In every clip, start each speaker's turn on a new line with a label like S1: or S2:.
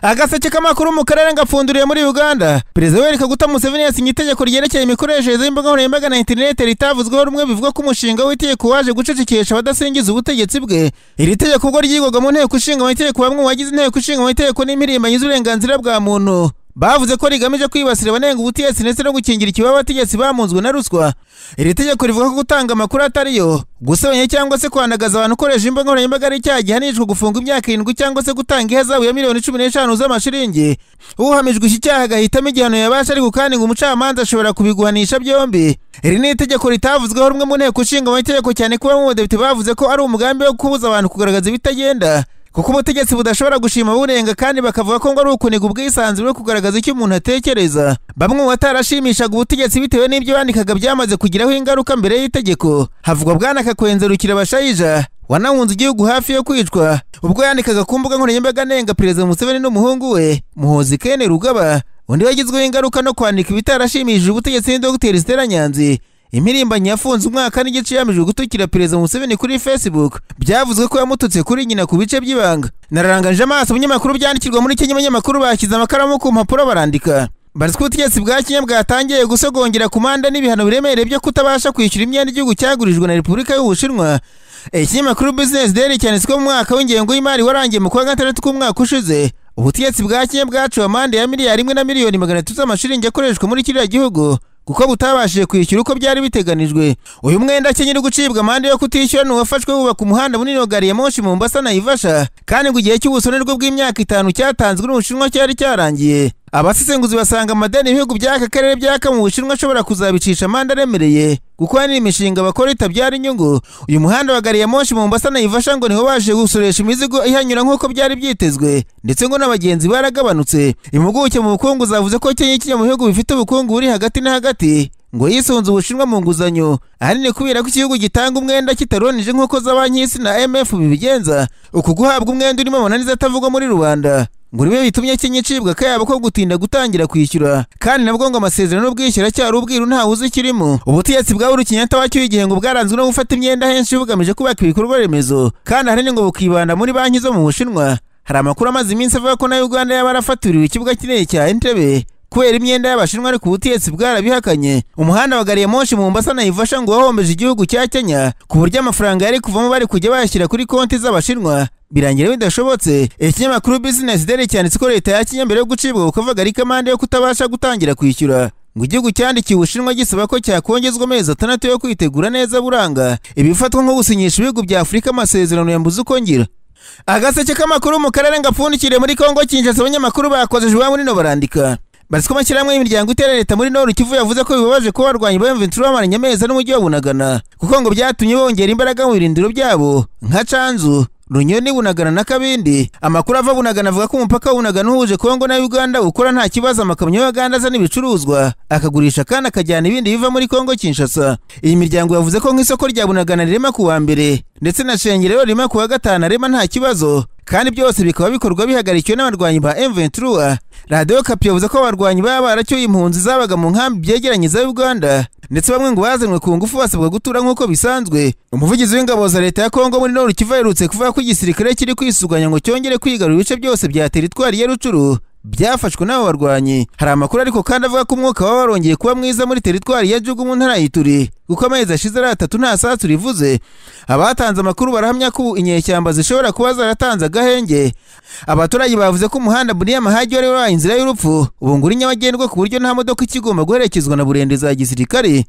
S1: Agaseke k'amakuru mu karere ngapfunduriye muri Uganda. Perezida Yoweri Kaguta Museveni yasinye itegeko ryerekeye imikoreshereze y'imbuga nkoranyambaga na internet ritavuzweho rumwe bivuga ko umushinga w'itegeko waje gucecekesha abadasingiza ubutegetsi bwe. Iri tegeko ubwo ryigwaga mu nteko ishinga amategeko bamwe mu bagize inteko ishinga amategeko n'impirimbanyi z'uburenganzira bwa muntu bavuze ko rigamije kwibasira abanenga ubutegetsi ndetse no gukingira ikibaba abategetsi bamunzwe na ruswa. Iri tegeko rivuga ko gutanga amakuru atariyo, gusebanya cyangwa se kwanagaza abantu ukoresha imbuga nkoranyambaga ari icyaha gihanishwa gufunga imyaka 7 cyangwa se gutanga ihazabu ya miliyoni 15 z'amashiringi. Uhamijwe iki cyaha agahitamo igihano yabasha, ariko kandi ngo umucamanza ashobora kubiguhanisha byombi. Iri ni itegeko ritavuzweho rumwe mu nteko ishinga amategeko, cyane kuba mu badepite bavuze ko ari umugambi wo kubuza abantu kugaragaza ibitagenda, kuko ubutegetsi budashobora gushima burenga, kandi bakavuga ko ngo ari ukuniga ubwisanzure bwo kugaragaza icyo umuntu atekereza. Bamwe mu batarashimishaga ubutegetsi bitewe n'ibyo bandikaga byamaze kugiraho ingaruka mbere y'itegeko. Havugwa Bwana Kakwenze Rukirabashayija wanahunze igihugu hafi yo kwicwa ubwo yandikaga ku mbuga nkoranyambaga nenga Perezida Museveni n'umuhungu we Muhoozi Kainerugaba. Undi wagizweho ingaruka no kwandika ibitarashimishije ubutegetsi ni Dr Stella Nyanzi. Impirimbanyi yafunze umwaka n'igice yamijwe gutukira Perezida Museveni kuri Facebook. Byavuzwe ko yamututse kuri nyina ku bice by'ibanga. Nararanganje amaso ibinyamakuru byandikirwa muri Kenya, abanyamakuru bashyize amakaramu ku mpapuro barandika. Barizwa ubutegetsi bwa Kenya bwatangiye gusogongera ku manda n'ibihano biremereye byo kutabasha kwishyura imyenda igihugu cyagurijwe na Repubulika y'Ubushinwa. Ikinyamakuru Business Daily cyanditswe mu mwaka w'ingengo y'imari warangiye mu kwa gatandatu k'umwaka ushize. Ubutegetsi bwa Kenya bwaciwe amande ya miliyari 1 na miliyoni 300 z'amashiringi akoreshwa muri kiriya gihugu kuko butabashije kwishyura uko byari biteganijwe. Uyu mwenda Kenya uri gucibwa amande yo kutishyura n'uwafashwe wubaka umuhanda munini wa gari ya moshi mu Mombasa na Naivasha, kandi ngo igihe cy'ubusonerwa bw'imyaka 5 cyatanzwe n'Ubushinwa cyari cyarangiye. Abasesenguzi basanga amadeni ibihugu by'aka karere byaka mu Bushinwa ashobora kuzabicisha amande aremereye kuko hari imishinga bakora itabyara inyungu. Uyu muhanda wa gari ya moshi mu Mombasa na Naivasha ngo niho baje gusoresha imizigo ihanyura nk'uko byari byitezwe, ndetse ngo n'abagenzi baragabanutse. Impuguke mu bukungu zavuze ko Kenya ikijya mu bihugu bifite ubukungu buri hagati na hagati, ngo yisunze Ubushinwa mu nguzanyo, ahanini kubera ko igihugu gitanga umwenda kitaronije nk'uko za banki y'isi na IMF bibigenza. Uku guhabwa umwenda urimo amananiza atavugwa muri rubanda ngo niwe bitumye Kenya icibwa akayabo ko gutinda gutangira kwishyura, kandi nabwo ngo amasezerano n'ubwishyura cyari ubwiru ntawe uzi ikirimo. Ubutegetsi bwa Uhuru Kenyatta wacyuye igihe ngo bwaranzwe no gufata imyenda henshi bugamije kubaka ibikorwa remezo, kandi ahanini ngo bukibanda muri banki zo mu Bushinwa. Hari amakuru amaze iminsi avuga ko na Uganda yaba yarafatiriwe ikibuga kinini cya Entebbe kubera imyenda y'Abashinwa, ariko ubutegetsi bwarabihakanye. Umuhanda wa gari ya moshi mu Mombasa na Naivasha ngo wahombeje igihugu cya Kenya ku buryo amafaranga yari kuvamo bari kujya bayashyira kuri konti z'Abashinwa birangira bidashobotse. Ikinyamakuru Business Daily cyanditse ko leta ya Kenya mbere yo gucibwa bukavuga ari kamande yo kutabasha gutangira kwishyura, ngo igihugu cyandikiye Ubushinwa gisaba ko cyakongezwa amezi 6 yo kwitegura neza buranga. Ibifatwa nko gusinyisha ibihugu bya Afurika amasezerano yambuze uko ngira. Agaseke k'amakuru mu karere ngapfundikire muri Kongo Kinshasa, abanyamakuru bakoze jwa muri no barandika. Barizwa amashyirahamwe y'imiryango itera leta muri Nord Kivu yavuze ko bibabaje ko barwanya ba M23 bamaranye amezi n'umujyi wa Bunagana, kuko ngo byatumye bongera imbaraga mu birindiro byabo nka Canzu, Runyoni, Bunagana na Kabindi. Amakuru ava Bunagana avuga ko umupaka wa Bunagana uhuje Kongo na Uganda ukora nta kibazo, amakamyo y'Uganda azana ibicuruzwa akagurisha kandi akajyana ibindi biva muri Kongo Kinshasa. Iyi miryango yavuze ko nk'isoko rya Bunagana rirema ku wa mbere ndetse na Shengero rirema ku wa gatanu arema nta kibazo, kandi byose bikaba bikorwa bihagarikiwe n'abarwanyi ba M23. Radio Okapi yavuze ko abarwanyi baba baracyuye impunzi zabaga mu nkambi byegeranye za Uganda, ndetse bamwe ngo bazanwe ku ngufu basabwa gutura nk'uko bisanzwe. Umuvugizi w'ingabo za leta ya Kongo muri Nord Kivu aherutse kuvuga ko igisirikare kiri kwisuganya ngo cyongere kwigarura ibice byose bya teritwari ya Rucuru byafashwe n'abo barwanyi. Hari amakuru ariko kandi avuga ko umwuka waba warongeye kuba mwiza muri teritwari ya Jugu mu ntara y'Ituri, kuko amezi ashize ari 3 nta sasu rivuze. Abatanze amakuru barahamya ko inyeshyamba zishobora kuba zaratanze agahenge. Abaturage bavuze ko umuhanda Bunia Mahagi wari wabaye inzira y'urupfu ubu nguri nyabagendwa ku buryo nta modoka ikigomba guherekezwa na burende za gisirikare.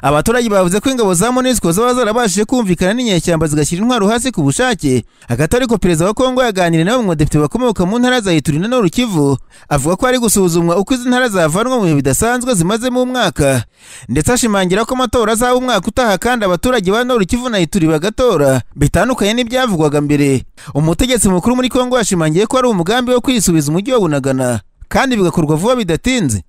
S1: Abaturage bavuze ko ingabo za MONUSCO zaba zarabashije kumvikana n'inyeshyamba zigashyira intwaro hasi ku bushake. Hagati ariko Perezida wa Kongo yaganiriye nabo mu badepite bakomoka mu ntara za Ituri na Nord Kivu, avuga ko ari gusuzumwa uko izi ntara zavanwa mu bihe bidasanzwe zimaze mu mwaka, ndetse ashimangira ko amatora azaba umwaka utaha kandi abaturage ba Nord Kivu na Ituri bagatora bitandukanye n'ibyavugwaga mbere. Umutegetsi mukuru muri Kongo yashimangiye ko ari umugambi wo kwisubiza umujyi wa Bunagana kandi bigakorwa vuba bidatinze.